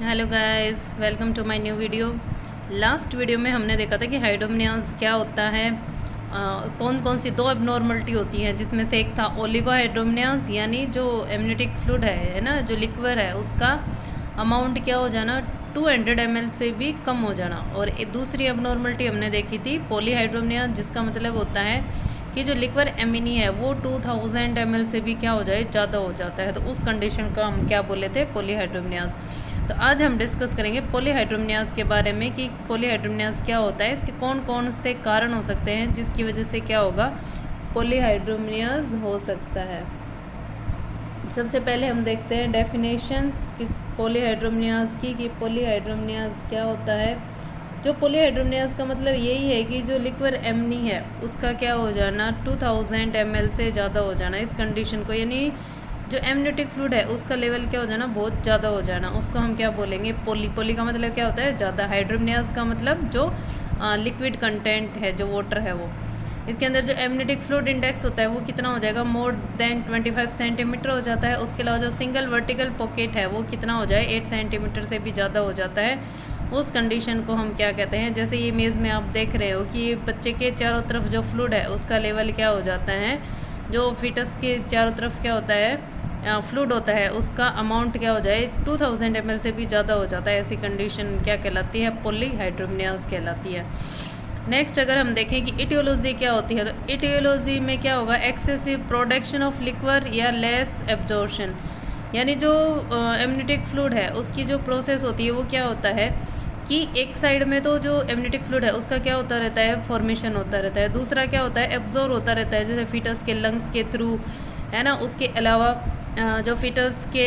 Hello guys, welcome to my new video. Last video में हमने देखा था कि हाइड्रोमनियाज क्या होता है, कौन कौन सी दो एबनॉर्मलिटी होती हैं, जिसमें से एक था ओलिगोहाइड्रोमनियाज, यानी जो एमनियोटिक फ्लूइड है ना, जो लिक्विड है उसका अमाउंट क्या हो जाना 200 ml से भी कम हो जाना। और दूसरी एबनॉर्मलिटी हमने देखी थी पॉलीहाइड्रोमनियाज, जिसका मतलब होता है कि जो लिक्विड एमिनी है वो 2000 ml से भी क्या हो जाए, ज़्यादा हो जाता है। तो उस कंडीशन को हम क्या बोले थे, पॉलीहाइड्रोमनियाज। तो आज हम डिस्कस करेंगे पॉलीहाइड्रोमनियाज के बारे में कि पॉलीहाइड्रोमनियाज क्या होता है, इसके कौन कौन से कारण हो सकते हैं जिसकी वजह से क्या होगा, पॉलीहाइड्रोमनियाज हो सकता है। सबसे पहले हम देखते हैं डेफिनेशंस किस पॉलीहाइड्रोमनियाज की, कि पॉलीहाइड्रोमनियाज क्या होता है। जो पॉलीहाइड्रोमनियाज का मतलब यही है कि जो लिक्विड एमनी है उसका क्या हो जाना 2000 ml से ज़्यादा हो जाना, इस कंडीशन को, यानी जो एमनियोटिक फ्लूइड है उसका लेवल क्या हो जाना, बहुत ज़्यादा हो जाना, उसको हम क्या बोलेंगे, पोली। पोली का मतलब क्या होता है, ज़्यादा। हाइड्रोमनियाज का मतलब जो लिक्विड कंटेंट है, जो वाटर है वो, इसके अंदर जो एमनियोटिक फ्लूइड इंडेक्स होता है वो कितना हो जाएगा, मोर देन 25 सेंटीमीटर हो जाता है। उसके अलावा जो सिंगल वर्टिकल पॉकेट है वो कितना हो जाए, 8 सेंटीमीटर से भी ज़्यादा हो जाता है। उस कंडीशन को हम क्या कहते हैं, जैसे ये इमेज में आप देख रहे हो कि बच्चे के चारों तरफ जो फ्लूइड है उसका लेवल क्या हो जाता है, जो फीटस के चारों तरफ क्या होता है, फ्लूइड होता है, उसका अमाउंट क्या हो जाए 2000 ml से भी ज़्यादा हो जाता है। ऐसी कंडीशन क्या कहलाती है, पॉलीहाइड्रोमनियाज कहलाती है। नेक्स्ट अगर हम देखें कि इटियोलॉजी क्या होती है, तो इटियोलॉजी में क्या होगा, एक्सेसिव प्रोडक्शन ऑफ लिक्विड या लेस एब्जॉर्प्शन, यानी जो एमनियोटिक फ्लूइड है उसकी जो प्रोसेस होती है वो क्या होता है कि एक साइड में तो जो एमनियोटिक फ्लूइड है उसका क्या होता रहता है, फॉर्मेशन होता रहता है, दूसरा क्या होता है, एब्जॉर्ब होता रहता है, जैसे फीटस के लंग्स के थ्रू, है ना। उसके अलावा जो फीटस के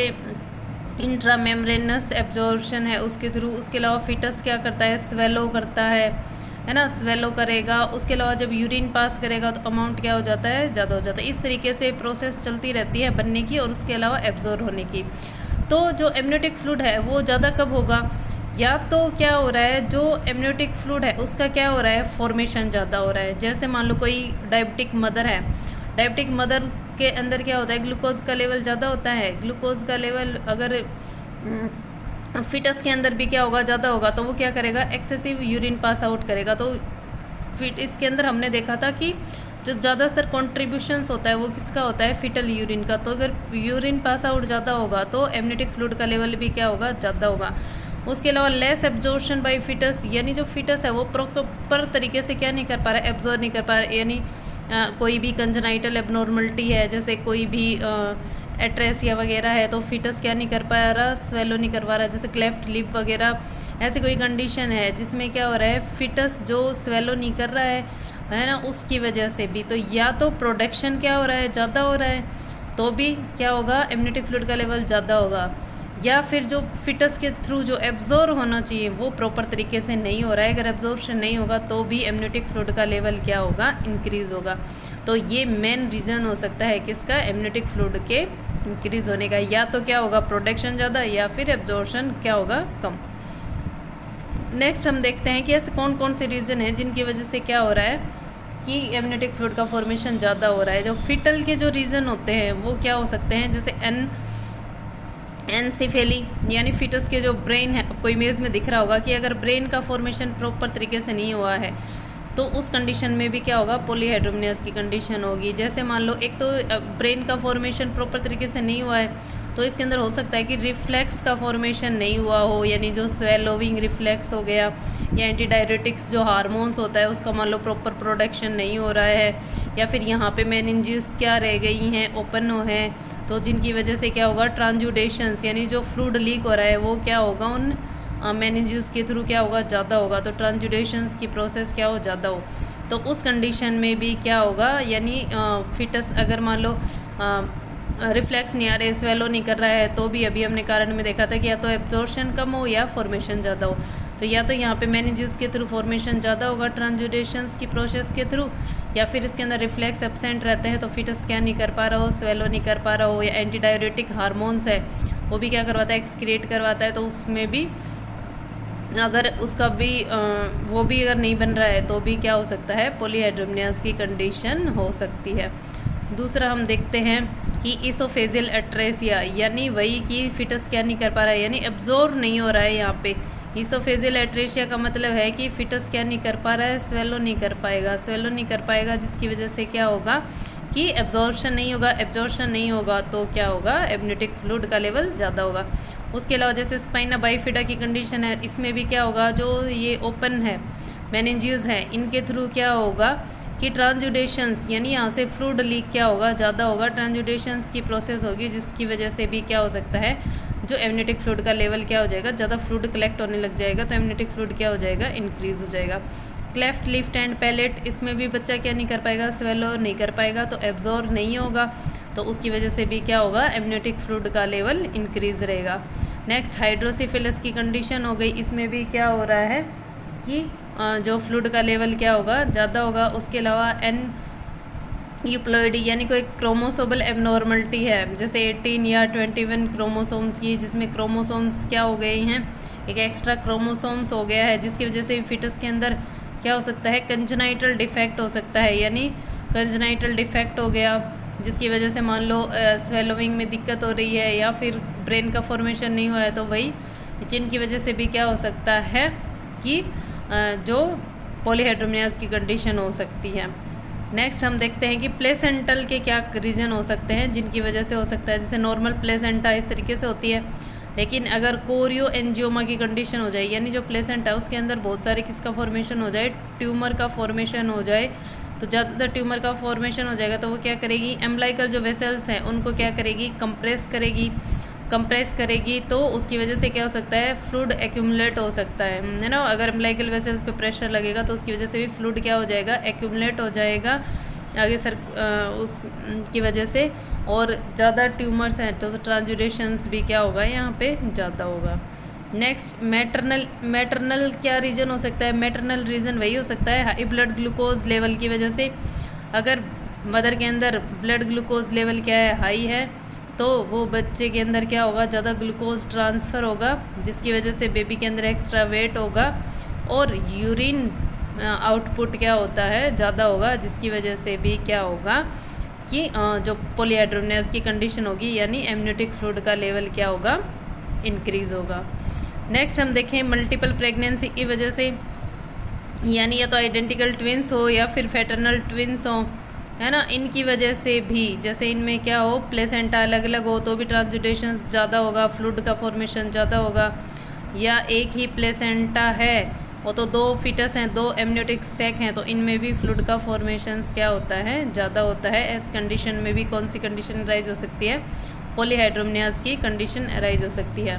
इंट्रा मेम्ब्रेनस एब्जॉर्प्शन है उसके थ्रू, उसके अलावा फीटस क्या करता है, स्वेलो करता है ना, स्वेलो करेगा। उसके अलावा जब यूरिन पास करेगा तो अमाउंट क्या हो जाता है, ज़्यादा हो जाता है। इस तरीके से प्रोसेस चलती रहती है बनने की और उसके अलावा एब्जॉर्ब होने की। तो जो एमनियोटिक फ्लूइड है वो ज़्यादा कब होगा, या तो क्या हो रहा है, जो एमनियोटिक फ्लूइड है उसका क्या हो रहा है, फॉर्मेशन ज़्यादा हो रहा है। जैसे मान लो कोई डायबिटिक मदर है, डायबिटिक मदर के अंदर क्या होता है, ग्लूकोज का लेवल ज़्यादा होता है। ग्लूकोज का लेवल अगर फिटस के अंदर भी क्या होगा, ज़्यादा होगा, तो वो क्या करेगा, एक्सेसिव यूरिन पास आउट करेगा। तो फिट इसके अंदर हमने देखा था कि जो ज़्यादातर कॉन्ट्रीब्यूशंस होता है वो किसका होता है, फिटल यूरिन का। तो अगर यूरिन पास आउट ज़्यादा होगा तो एमनियोटिक फ्लूइड का लेवल भी क्या होगा, ज़्यादा होगा। उसके अलावा लेस एब्जॉर्प्शन बाय फिटस, यानी जो फिटस है वो प्रॉपर तरीके से क्या नहीं कर पा रहा है, एब्जॉर्ब नहीं कर पा रहा है। यानी कोई भी कंजनाइटल एबनॉर्मलिटी है, जैसे कोई भी एट्रेसिया वगैरह है, तो फिटस क्या नहीं कर पा रहा, स्वेलो नहीं कर पा रहा। जैसे क्लेफ्ट लिप वगैरह, ऐसी कोई कंडीशन है जिसमें क्या हो रहा है, फिटस जो स्वेलो नहीं कर रहा है ना, उसकी वजह से भी। तो या तो प्रोडक्शन क्या हो रहा है, ज़्यादा हो रहा है, तो भी क्या होगा, एमनियोटिक फ्लूइड का लेवल ज़्यादा होगा। या फिर जो फिटस के थ्रू जो एब्जॉर्ब होना चाहिए वो प्रॉपर तरीके से नहीं हो रहा है। अगर एब्जॉर्प्शन नहीं होगा तो भी एमनियोटिक फ्लूइड का लेवल क्या होगा, इंक्रीज़ होगा। तो ये मेन रीज़न हो सकता है किसका, एमनियोटिक फ्लूइड के इंक्रीज़ होने का। या तो क्या होगा, प्रोडक्शन ज़्यादा, या फिर एब्जॉर्प्शन क्या होगा, कम। नेक्स्ट हम देखते हैं कि ऐसे कौन कौन से रीज़न हैं जिनकी वजह से क्या हो रहा है कि एमनियोटिक फ्लूइड का फॉर्मेशन ज़्यादा हो रहा है। जो फिटल के जो रीज़न होते हैं वो क्या हो सकते हैं, जैसे एनसिफेली, यानी फिटस के जो ब्रेन है, आपको इमेज में दिख रहा होगा कि अगर ब्रेन का फॉर्मेशन प्रॉपर तरीके से नहीं हुआ है तो उस कंडीशन में भी क्या होगा, पॉलीहाइड्रोमनियाज की कंडीशन होगी। जैसे मान लो एक तो ब्रेन का फॉर्मेशन प्रॉपर तरीके से नहीं हुआ है, तो इसके अंदर हो सकता है कि रिफ्लेक्स का फॉर्मेशन नहीं हुआ हो, यानी जो स्वेलोविंग रिफ्लेक्स हो गया, या एंटी डायरेटिक्स जो हार्मोन्स होता है उसका मान लो प्रॉपर प्रोडक्शन नहीं हो रहा है, या फिर यहाँ पे मेनिंजेस क्या रह गई हैं, ओपन हो है, तो जिनकी वजह से क्या होगा, ट्रांसजुडेशंस, यानी जो फ्लूइड लीक हो रहा है वो क्या होगा, उन मेनिंजेस के थ्रू क्या होगा, ज़्यादा होगा। तो ट्रांसजुडेशंस की प्रोसेस क्या हो, ज़्यादा हो, तो उस कंडीशन में भी क्या होगा, यानी फिटस अगर मान लो रिफ्लेक्स नहीं आ रहे, स्वेलो नहीं कर रहा है, तो भी अभी हमने कारण में देखा था कि या तो एब्जॉर्प्शन कम हो या फॉर्मेशन ज़्यादा हो। तो या तो यहाँ पे मेनिंजेस के थ्रू फॉर्मेशन ज़्यादा होगा ट्रांसजुडेशंस की प्रोसेस के थ्रू, या फिर इसके अंदर रिफ्लेक्स एब्सेंट रहते हैं, तो फिटस क्या नहीं कर पा रहा हो, स्वेलो नहीं कर पा रहा हो, या एंटी डायरेटिक हार्मोन्स है वो भी क्या करवाता है, एक्सक्रीट करवाता है, तो उसमें भी अगर उसका भी वो भी अगर नहीं बन रहा है तो भी क्या हो सकता है, पॉलीहाइड्रोमनियाज की कंडीशन हो सकती है। दूसरा हम देखते हैं कि इसोफेजियल एट्रेसिया, यानी वही कि फिटस क्या नहीं कर पा रहा है, यानी एब्जॉर्ब नहीं हो रहा है। यहाँ पे इसोफेजियल एट्रेसिया का मतलब है कि फिटस क्या नहीं कर पा रहा है, स्वेलो नहीं कर पाएगा, स्वेलो नहीं कर पाएगा, जिसकी वजह से क्या होगा कि एब्जॉर्प्शन नहीं होगा। एब्जॉर्प्शन नहीं होगा तो क्या होगा, एमनियोटिक फ्लूइड का लेवल ज़्यादा होगा। उसके अलावा जैसे स्पाइना बाइफिडा की कंडीशन है, इसमें भी क्या होगा, जो ये ओपन है मेनिंजेस है, इनके थ्रू क्या होगा कि ट्रांसजुडेशंस, यानी यहाँ से फ्लूइड लीक क्या होगा, ज़्यादा होगा, ट्रांसजुडेशंस की प्रोसेस होगी, जिसकी वजह से भी क्या हो सकता है, जो एमनियोटिक फ्लूइड का लेवल क्या हो जाएगा, ज़्यादा फ्लूइड कलेक्ट होने लग जाएगा, तो एमनियोटिक फ्लूइड क्या हो जाएगा, इंक्रीज़ हो जाएगा। क्लेफ्ट लिफ्ट एंड पैलेट, इसमें भी बच्चा क्या नहीं कर पाएगा, स्वेलो नहीं कर पाएगा, तो एब्जॉर्ब नहीं होगा, तो उसकी वजह से भी क्या होगा, एमनियोटिक फ्लूइड का लेवल इंक्रीज़ रहेगा। नेक्स्ट हाइड्रोसिफिलस की कंडीशन हो गई, इसमें भी क्या हो रहा है कि जो फ्लूइड का लेवल क्या होगा, ज़्यादा होगा। उसके अलावा एन यूप्लॉइडी, यानी कोई क्रोमोसोमल एबनॉर्मलिटी है, जैसे 18 या 21 क्रोमोसोम्स की, जिसमें क्रोमोसोम्स क्या हो गए हैं, एक एक्स्ट्रा क्रोमोसोम्स हो गया है, जिसकी वजह से फिटस के अंदर क्या हो सकता है, कंजेनाइटल डिफेक्ट हो सकता है, यानी कंजेनाइटल डिफेक्ट हो गया, जिसकी वजह से मान लो स्वेलोइंग में दिक्कत हो रही है, या फिर ब्रेन का फॉर्मेशन नहीं हुआ है, तो वही जिनकी वजह से भी क्या हो सकता है कि जो पॉलीहाइड्रोमनियाज की कंडीशन हो सकती है। नेक्स्ट हम देखते हैं कि प्लेसेंटल के क्या रीज़न हो सकते हैं जिनकी वजह से हो सकता है। जैसे नॉर्मल प्लेसेंटा इस तरीके से होती है, लेकिन अगर कोरियो एंजियोमा की कंडीशन हो जाए, यानी जो प्लेसेंटा है उसके अंदर बहुत सारे किसका फॉर्मेशन हो जाए, ट्यूमर का फॉर्मेशन हो जाए, तो ज़्यादातर ट्यूमर का फॉर्मेशन हो जाएगा, तो वो क्या करेगी, एम्ब्लाइकल जो वेसल्स हैं उनको क्या करेगी, कंप्रेस करेगी, तो उसकी वजह से क्या हो सकता है, फ्लूइड एक्यूमुलेट हो सकता है ना। अगर एम्ब्लाइकल वेसल्स पे प्रेशर लगेगा तो उसकी वजह से भी फ्लूइड क्या हो जाएगा, एक्यूमुलेट हो जाएगा आगे सर उसकी वजह से, और ज़्यादा ट्यूमर्स हैं तो ट्रांसजुडेशंस भी क्या होगा यहाँ पे ज़्यादा होगा। नेक्स्ट मैटरनल क्या रीज़न हो सकता है, मैटरनल रीज़न वही हो सकता है हाई ब्लड ग्लूकोज लेवल की वजह से। अगर मदर के अंदर ब्लड ग्लूकोज लेवल क्या है, हाई है, तो वो बच्चे के अंदर क्या होगा, ज़्यादा ग्लूकोज ट्रांसफ़र होगा, जिसकी वजह से बेबी के अंदर एक्स्ट्रा वेट होगा, और यूरिन आउटपुट क्या होता है, ज़्यादा होगा, जिसकी वजह से भी क्या होगा कि जो पॉलीहाइड्रोमनियाज की कंडीशन होगी, यानी एमनियोटिक फ्लूइड का लेवल क्या होगा, इंक्रीज़ होगा। नेक्स्ट हम देखें मल्टीपल प्रेगनेंसी की वजह से, यानी या तो आइडेंटिकल ट्विंस हो या फिर फैटर्नल ट्विंस हो, है ना, इनकी वजह से भी, जैसे इनमें क्या हो, प्लेसेंटा अलग अलग हो तो भी ट्रांसजुडेशंस ज़्यादा होगा, फ्लूइड का फॉर्मेशन ज़्यादा होगा, या एक ही प्लेसेंटा है वो तो दो फिटस हैं, दो एमनियोटिक सैक हैं, तो इनमें भी फ्लूइड का फॉर्मेशंस क्या होता है, ज़्यादा होता है। इस कंडीशन में भी कौन सी कंडीशन अराइज हो सकती है, पॉलीहाइड्रोमनियाज की कंडीशन अराइज हो सकती है।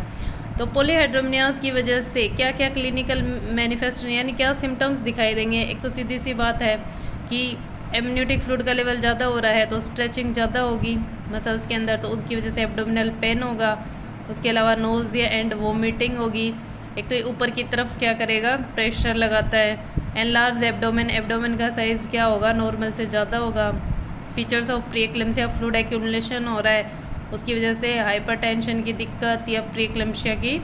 तो पॉलीहाइड्रोमनियाज की वजह से क्या क्या क्लिनिकल मैनिफेस्टेशन, यानी क्या सिम्टम्स दिखाई देंगे। एक तो सीधी सी बात है कि एमनियोटिक फ्लूइड का लेवल ज़्यादा हो रहा है तो स्ट्रेचिंग ज़्यादा होगी मसल्स के अंदर, तो उसकी वजह से एब्डोमिनल पेन होगा। उसके अलावा नोज़िया एंड वोमिटिंग होगी। एक तो ऊपर की तरफ क्या करेगा, प्रेशर लगाता है। एनलार्ज एब्डोमेन का साइज़ क्या होगा, नॉर्मल से ज़्यादा होगा। फीचर्स ऑफ प्रीएक्लेम्सिया, फ्लूइड एक्यूमुलेशन हो रहा है, उसकी वजह से हाइपरटेंशन की दिक्कत या प्रीएक्लेम्सिया की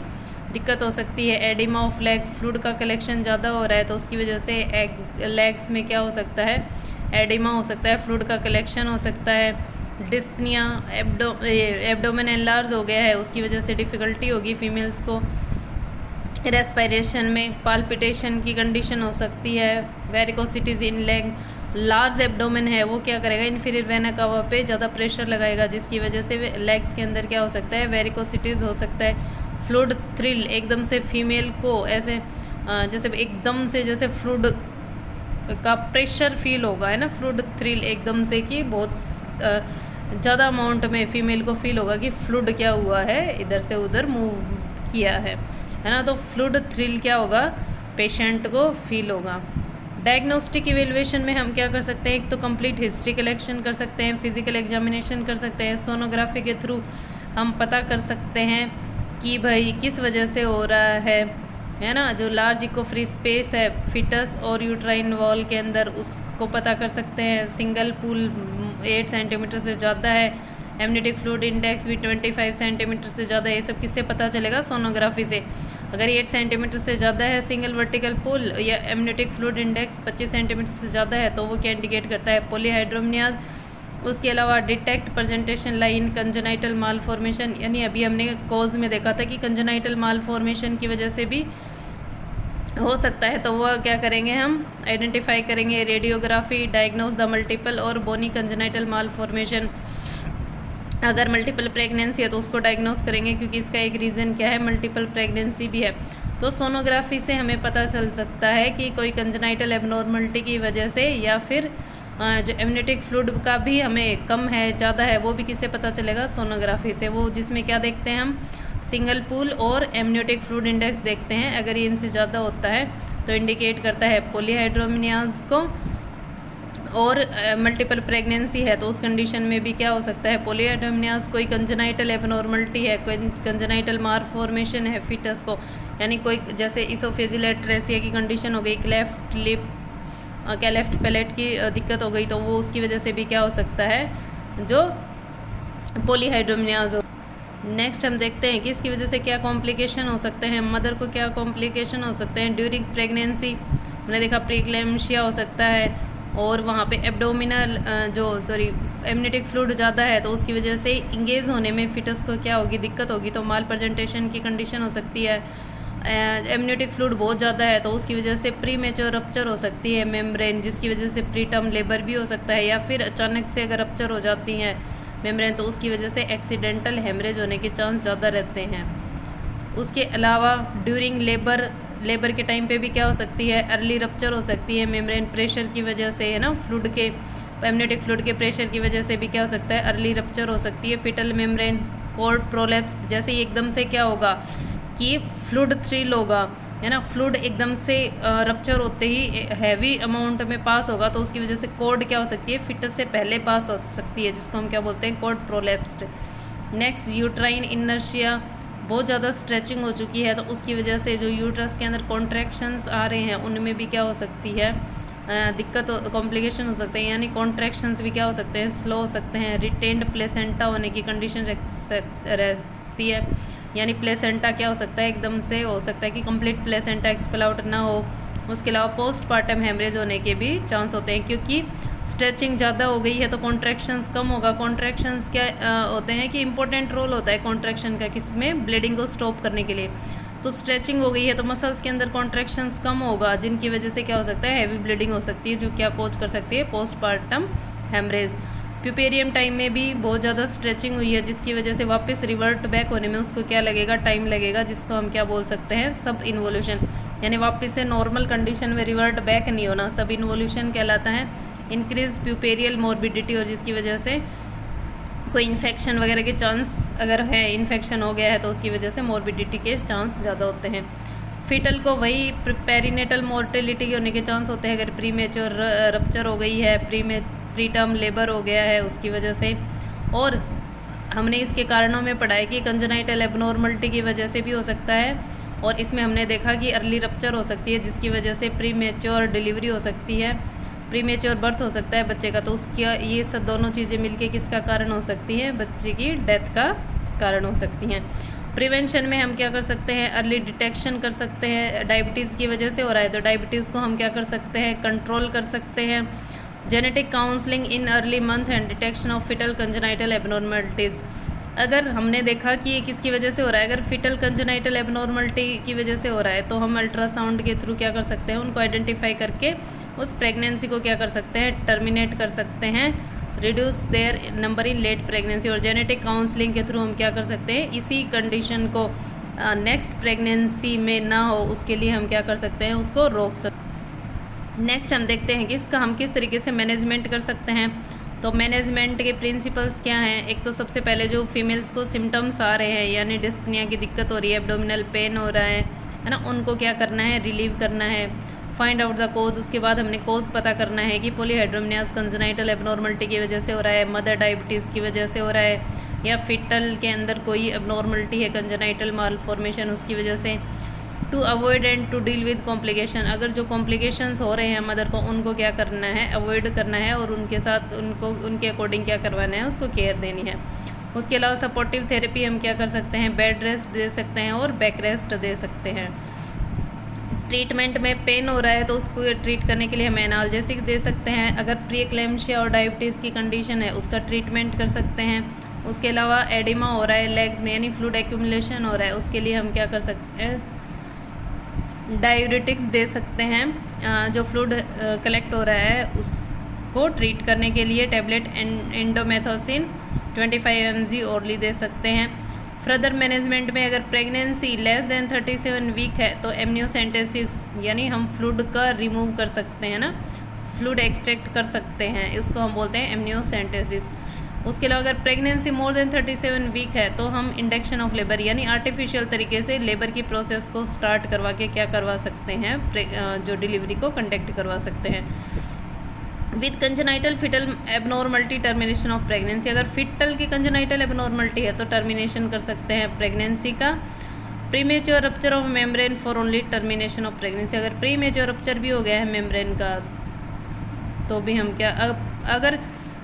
दिक्कत हो सकती है। एडिमा ऑफ लेग, फ्लूइड का कलेक्शन ज़्यादा हो रहा है तो उसकी वजह से लेग्स में क्या हो सकता है, एडिमा हो सकता है, फ्लूइड का कलेक्शन हो सकता है। डिस्पनिया, एब्डोमेन एनलार्ज हो गया है, उसकी वजह से डिफ़िकल्टी होगी फीमेल्स को रेस्पिरेशन में। पाल्पिटेशन की कंडीशन हो सकती है। वेरिकोसिटीज़ इन लेग, लार्ज एब्डोमेन है वो क्या करेगा, इन्फीरियर वेना कावा पे ज़्यादा प्रेशर लगाएगा, जिसकी वजह से लेग्स के अंदर क्या हो सकता है, वेरिकोसिटीज़ हो सकता है। फ्लूइड थ्रिल, एकदम से फीमेल को ऐसे जैसे एकदम से जैसे फ्लूइड का प्रेशर फील होगा, है ना, फ्लूइड थ्रिल एकदम से कि बहुत ज़्यादा अमाउंट में फीमेल को फील होगा कि फ्लूइड क्या हुआ है, इधर से उधर मूव किया है ना, तो फ्लूइड थ्रिल क्या होगा, पेशेंट को फील होगा। डायग्नोस्टिक इवेल्युएशन में हम क्या कर सकते हैं, एक तो कंप्लीट हिस्ट्री कलेक्शन कर सकते हैं, फिजिकल एग्जामिनेशन कर सकते हैं, सोनोग्राफी के थ्रू हम पता कर सकते हैं कि भाई किस वजह से हो रहा है ना। जो लार्ज इको फ्री स्पेस है फिटस और यूट्राइन वॉल के अंदर, उसको पता कर सकते हैं। सिंगल पूल 8 सेंटीमीटर से ज़्यादा है, एमनियोटिक फ्लूइड इंडेक्स भी 25 सेंटीमीटर से ज़्यादा है। ये सब किससे पता चलेगा, सोनोग्राफी से। अगर 8 सेंटीमीटर से ज़्यादा है सिंगल वर्टिकल पूल या एमनियोटिक फ्लूइड इंडेक्स 25 सेंटीमीटर से ज़्यादा है, तो वो क्या इंडिकेट करता है, पॉलीहाइड्रोमनियाज। उसके अलावा डिटेक्ट प्रेजेंटेशन लाइन कंजेनाइटल माल फॉर्मेशन, यानी अभी हमने कॉज में देखा था कि कंजेनाइटल माल फॉर्मेशन की वजह से भी हो सकता है, तो वह क्या करेंगे, हम आइडेंटिफाई करेंगे रेडियोग्राफी, डायग्नोज द मल्टीपल और बोनी कंजेनाइटल माल फॉर्मेशन। अगर मल्टीपल प्रेगनेंसी है तो उसको डायग्नोस करेंगे, क्योंकि इसका एक रीज़न क्या है, मल्टीपल प्रेगनेंसी भी है। तो सोनोग्राफी से हमें पता चल सकता है कि कोई कंजेनाइटल एबनॉर्मलिटी की वजह से, या फिर जो एमनियोटिक फ्लूइड का भी हमें कम है ज़्यादा है, वो भी किससे पता चलेगा, सोनोग्राफी से। वो जिसमें क्या देखते हैं हम, सिंगल पूल और एमनियोटिक फ्लूइड इंडेक्स देखते हैं। अगर ये इनसे ज़्यादा होता है तो इंडिकेट करता है पॉलीहाइड्रोमिनियाज को। और मल्टीपल प्रेगनेंसी है तो उस कंडीशन में भी क्या हो सकता है, पॉलीहाइड्रोमिनियाज, कोई कंजेनाइटल एबनॉर्मलिटी है, कोई कंजेनाइटल मालफॉर्मेशन है फीटस को, यानी कोई जैसे इसोफेजियल एट्रेसिया की कंडीशन हो गई, क्लेफ्ट लिप क्या लेफ्ट पैलेट की दिक्कत हो गई, तो वो उसकी वजह से भी क्या हो सकता है, जो पॉलीहाइड्रोमिनियाज हो। नेक्स्ट हम देखते हैं कि इसकी वजह से क्या कॉम्प्लिकेशन हो सकते हैं, मदर को क्या कॉम्प्लिकेशन हो सकते हैं ड्यूरिंग प्रेगनेंसी। हमने देखा प्रीक्लेम्शिया हो सकता है, और वहाँ पे एब्डोमिनल एमनियोटिक फ्लूइड ज़्यादा है तो उसकी वजह से इंगेज होने में फिटस को क्या होगी, दिक्कत होगी, तो माल प्रेजेंटेशन की कंडीशन हो सकती है। एमनियोटिक फ्लूइड बहुत ज़्यादा है तो उसकी वजह से प्री मेच्योर रप्चर हो सकती है मेम्ब्रेन, जिसकी वजह से प्री टर्म लेबर भी हो सकता है, या फिर अचानक से अगर रप्चर हो जाती है मेम्ब्रेन तो उसकी वजह से एक्सीडेंटल हेमरेज होने के चांस ज़्यादा रहते हैं। उसके अलावा ड्यूरिंग लेबर के टाइम पे भी क्या हो सकती है, अर्ली रप्चर हो सकती है मेम्ब्रेन प्रेशर की वजह से, है ना, फ्लूइड के एमनियोटिक फ्लूइड के प्रेशर की वजह से भी क्या हो सकता है, अर्ली रप्चर हो सकती है। फिटल मेम्ब्रेन कॉर्ड प्रोलैप्स, जैसे ही एकदम से क्या होगा कि फ्लूइड थ्रिल होगा, है ना, फ्लूइड एकदम से रप्चर होते ही हैवी अमाउंट में पास होगा तो उसकी वजह से कॉर्ड क्या हो सकती है, फिटस से पहले पास हो सकती है, जिसको हम क्या बोलते हैं, cord prolapsed. Next uterine inertia, बहुत ज़्यादा स्ट्रेचिंग हो चुकी है तो उसकी वजह से जो यूट्रस के अंदर कॉन्ट्रैक्शंस आ रहे हैं उनमें भी क्या हो सकती है, दिक्कत, कॉम्प्लिकेशन हो सकते हैं, यानी कॉन्ट्रैक्शंस भी क्या हो सकते हैं, स्लो हो सकते हैं। रिटेन्ड प्लेसेंटा होने की कंडीशन रहती है, यानी प्लेसेंटा क्या हो सकता है, एकदम से हो सकता है कि कंप्लीट प्लेसेंटा एक्सपेल आउट ना हो। उसके अलावा पोस्टपार्टम हेमरेज होने के भी चांस होते हैं, क्योंकि स्ट्रेचिंग ज़्यादा हो गई है तो कॉन्ट्रैक्शंस कम होगा। कॉन्ट्रैक्शंस क्या होते हैं कि इंपॉर्टेंट रोल होता है कॉन्ट्रैक्शन का, किसमें, ब्लीडिंग को स्टॉप करने के लिए। तो स्ट्रेचिंग हो गई है तो मसल्स के अंदर कॉन्ट्रैक्शंस कम होगा, जिनकी वजह से क्या हो सकता है, हैवी ब्लीडिंग हो सकती है, जो क्या कोज कर सकती है, पोस्टपार्टम हेमरेज। प्यूपेरियम टाइम में भी बहुत ज़्यादा स्ट्रेचिंग हुई है, जिसकी वजह से वापस रिवर्ट बैक होने में उसको क्या लगेगा, टाइम लगेगा, जिसको हम क्या बोल सकते हैं, सब इन्वोल्यूशन, यानी वापस से नॉर्मल कंडीशन में रिवर्ट बैक नहीं होना, सब इन्वोल्यूशन कहलाता है। इंक्रीज प्यूपेरियल मॉर्बिडिटी, और जिसकी वजह से कोई इन्फेक्शन वगैरह के चांस अगर है, इन्फेक्शन हो गया है तो उसकी वजह से मॉर्बिडिटी के चांस ज़्यादा होते हैं। फीटल को वही पेरीनेटल मोर्टेलिटी होने के चांस होते हैं अगर प्रीमेच्योर रप्चर हो गई है, प्री टर्म लेबर हो गया है उसकी वजह से। और हमने इसके कारणों में पढ़ा है कि कंजेनाइटल एबनॉर्मलिटी की वजह से भी हो सकता है, और इसमें हमने देखा कि अर्ली रप्चर हो सकती है, जिसकी वजह से प्रीमेच्योर डिलीवरी हो सकती है, प्रीमेच्योर बर्थ हो सकता है बच्चे का, तो उसकी ये सब दोनों चीज़ें मिलके किसका कारण हो सकती हैं, बच्चे की डेथ का कारण हो सकती हैं। प्रिवेंशन में हम क्या कर सकते हैं, अर्ली डिटेक्शन कर सकते हैं। डायबिटीज़ की वजह से हो रहा है तो डायबिटीज़ को हम क्या कर सकते हैं, कंट्रोल कर सकते हैं। Genetic counselling in early month and detection of fetal congenital abnormalities, अगर हमने देखा कि ये किसकी वजह से हो रहा है, अगर फिटल कंजेनाइटल एबनॉर्मलिटी की वजह से हो रहा है तो हम अल्ट्रासाउंड के थ्रू क्या कर सकते हैं, उनको आइडेंटिफाई करके उस प्रेगनेंसी को क्या कर सकते हैं, टर्मिनेट कर सकते हैं, reduce their number in late pregnancy. और जेनेटिक काउंसलिंग के थ्रू हम क्या कर सकते हैं, इसी कंडीशन को नेक्स्ट प्रेगनेंसी में ना हो उसके लिए हम क्या कर सकते हैं, उसको रोक सकते हैं। नेक्स्ट हम देखते हैं कि इसका हम किस तरीके से मैनेजमेंट कर सकते हैं। तो मैनेजमेंट के प्रिंसिपल्स क्या हैं, एक तो सबसे पहले जो फीमेल्स को सिम्टम्स आ रहे हैं, यानी डिस्पनिया की दिक्कत हो रही है, एब्डोमिनल पेन हो रहा है ना, उनको क्या करना है, रिलीव करना है। फाइंड आउट द कोज, उसके बाद हमने कोज पता करना है कि पॉलीहाइड्रोमिनियाज कंजेनाइटल एबनॉर्मलिटी की वजह से हो रहा है, मदर डायबिटीज़ की वजह से हो रहा है, या फिटल के अंदर कोई एबनॉर्मलिटी है कंजेनाइटल मालफॉर्मेशन उसकी वजह से। To avoid and to deal with complication, अगर जो कॉम्प्लिकेशंस हो रहे हैं मदर को, उनको क्या करना है, अवॉइड करना है, और उनके साथ उनको उनके अकॉर्डिंग क्या करवाना है, उसको केयर देनी है। उसके अलावा सपोर्टिव थेरेपी हम क्या कर सकते हैं, बेड रेस्ट दे सकते हैं और बैक रेस्ट दे सकते हैं। ट्रीटमेंट में पेन हो रहा है तो उसको ट्रीट करने के लिए हम एनाल्जेसिक दे सकते हैं। अगर प्री एक्लेम्शिया और डायबिटीज़ की कंडीशन है उसका ट्रीटमेंट कर सकते हैं। उसके अलावा एडिमा हो रहा है लेग्स में यानी फ्लूइड एक्यूमुलेशन हो रहा है, उसके लिए हम क्या कर सकते हैं, डायूरेटिक्स दे सकते हैं। जो फ्लूइड कलेक्ट हो रहा है उसको ट्रीट करने के लिए टैबलेट इंडोमेथोसिन 25 mg ओरली दे सकते हैं। फर्दर मैनेजमेंट में अगर प्रेगनेंसी लेस देन 37 वीक है तो एमनियोसेंटेसिस यानी हम फ्लूइड का रिमूव कर सकते हैं ना, फ्लूइड एक्सट्रैक्ट कर सकते हैं, इसको हम बोलते हैं एमनियोसेंटेसिस। उसके अलावा अगर प्रेगनेंसी मोर देन 37 वीक है तो हम इंडक्शन ऑफ लेबर यानी आर्टिफिशियल तरीके से लेबर की प्रोसेस को स्टार्ट करवा के क्या करवा सकते हैं, जो डिलीवरी को कंडक्ट करवा सकते हैं। With congenital fetal abnormality termination of pregnancy, अगर फिटल की कंजेनाइटल एबनॉर्मलिटी है तो टर्मिनेशन कर सकते हैं प्रेगनेंसी का। Premature rupture of membrane for only termination of pregnancy, अगर प्रीमेच्योर रप्चर भी हो गया है मेम्ब्रेन का तो भी हम क्या, अगर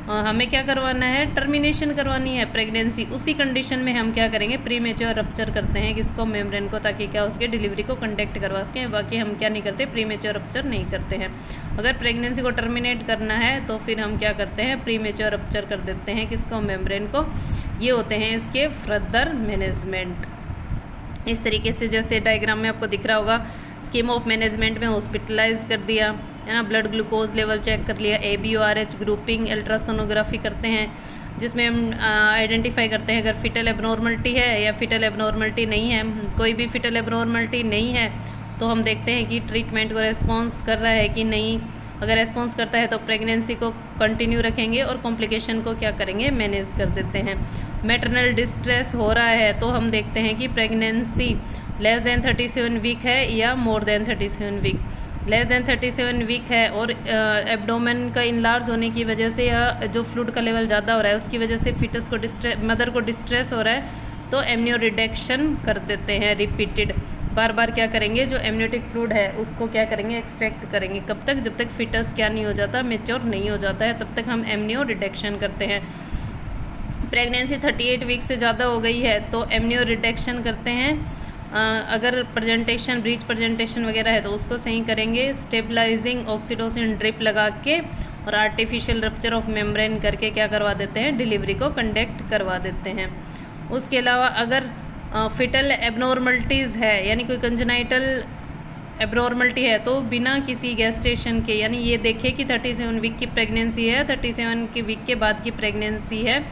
हमें क्या करवाना है, टर्मिनेशन करवानी है प्रेगनेंसी, उसी कंडीशन में हम क्या करेंगे, प्रीमेच्योर रप्चर करते हैं किसको, मेम्ब्रेन को, ताकि क्या उसके डिलीवरी को कंडक्ट करवा सकें। बाकी हम क्या नहीं करते, प्रीमेच्योर रप्चर नहीं करते हैं। अगर प्रेगनेंसी को टर्मिनेट करना है तो फिर हम क्या करते हैं, प्रीमेच्योर रप्चर कर देते हैं किसको, मेम्ब्रेन को। ये होते हैं इसके फर्दर मैनेजमेंट। इस तरीके से जैसे डायग्राम में आपको दिख रहा होगा, स्कीम ऑफ मैनेजमेंट में हॉस्पिटलाइज कर दिया है ना, ब्लड ग्लूकोज लेवल चेक कर लिया, ABO-RH ग्रुपिंग, अल्ट्रासोनोग्राफी करते हैं जिसमें हम आइडेंटिफाई करते हैं अगर फिटल एबनॉर्मलिटी है या फिटल एबनॉर्मलिटी नहीं है। कोई भी फिटल एबनॉर्मलिटी नहीं है तो हम देखते हैं कि ट्रीटमेंट को रेस्पॉन्स कर रहा है कि नहीं। अगर रेस्पॉन्स करता है तो प्रेगनेंसी को कंटिन्यू रखेंगे और कॉम्प्लिकेशन को क्या करेंगे, मैनेज कर देते हैं। मैटरनल डिस्ट्रेस हो रहा है तो हम देखते हैं कि प्रेगनेंसी लेस देन 37 वीक है या more than 37 week. Less than 37 week है और एब्डोमेन का इनलार्ज होने की वजह से या जो फ्लूइड का लेवल ज़्यादा हो रहा है उसकी वजह से फिटस को मदर को डिस्ट्रेस हो रहा है तो एमनियो रिडक्शन कर देते हैं रिपीटेड। बार बार क्या करेंगे, जो एमनियोटिक फ्लूइड है उसको क्या करेंगे, एक्सट्रैक्ट करेंगे। कब तक, जब तक फिटस क्या नहीं हो जाता, मेच्योर नहीं हो जाता है, तब तक हम एमनियो रिडक्शन करते हैं। प्रेगनेंसी 38 वीक से ज़्यादा हो गई है तो एमनियो रिडक्शन करते हैं। अगर प्रेजेंटेशन, ब्रीच प्रेजेंटेशन वगैरह है तो उसको सही करेंगे। स्टेबलाइजिंग ऑक्सीटोसिन ड्रिप लगा के और आर्टिफिशियल रप्चर ऑफ मेम्ब्रेन करके क्या करवा देते हैं, डिलीवरी को कंडक्ट करवा देते हैं। उसके अलावा अगर फिटल एबनॉर्मलिटीज़ है यानी कोई कंजेनाइटल एबनॉर्मलिटी है तो बिना किसी गेस्टेशन के, यानी ये देखे कि 37 वीक की प्रेगनेंसी है, 37 की वीक के बाद की प्रेगनेंसी है,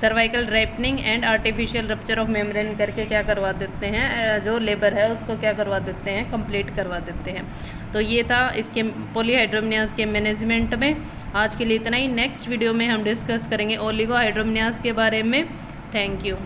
cervical ripening and artificial rupture of membrane करके क्या करवा देते हैं, जो लेबर है उसको क्या करवा देते हैं, कंप्लीट करवा देते हैं। तो ये था इसके पॉलीहाइड्रोमनियाज के मैनेजमेंट में। आज के लिए इतना ही। नेक्स्ट वीडियो में हम डिस्कस करेंगे ओलिगोहाइड्रोमनियाज के बारे में। Thank you.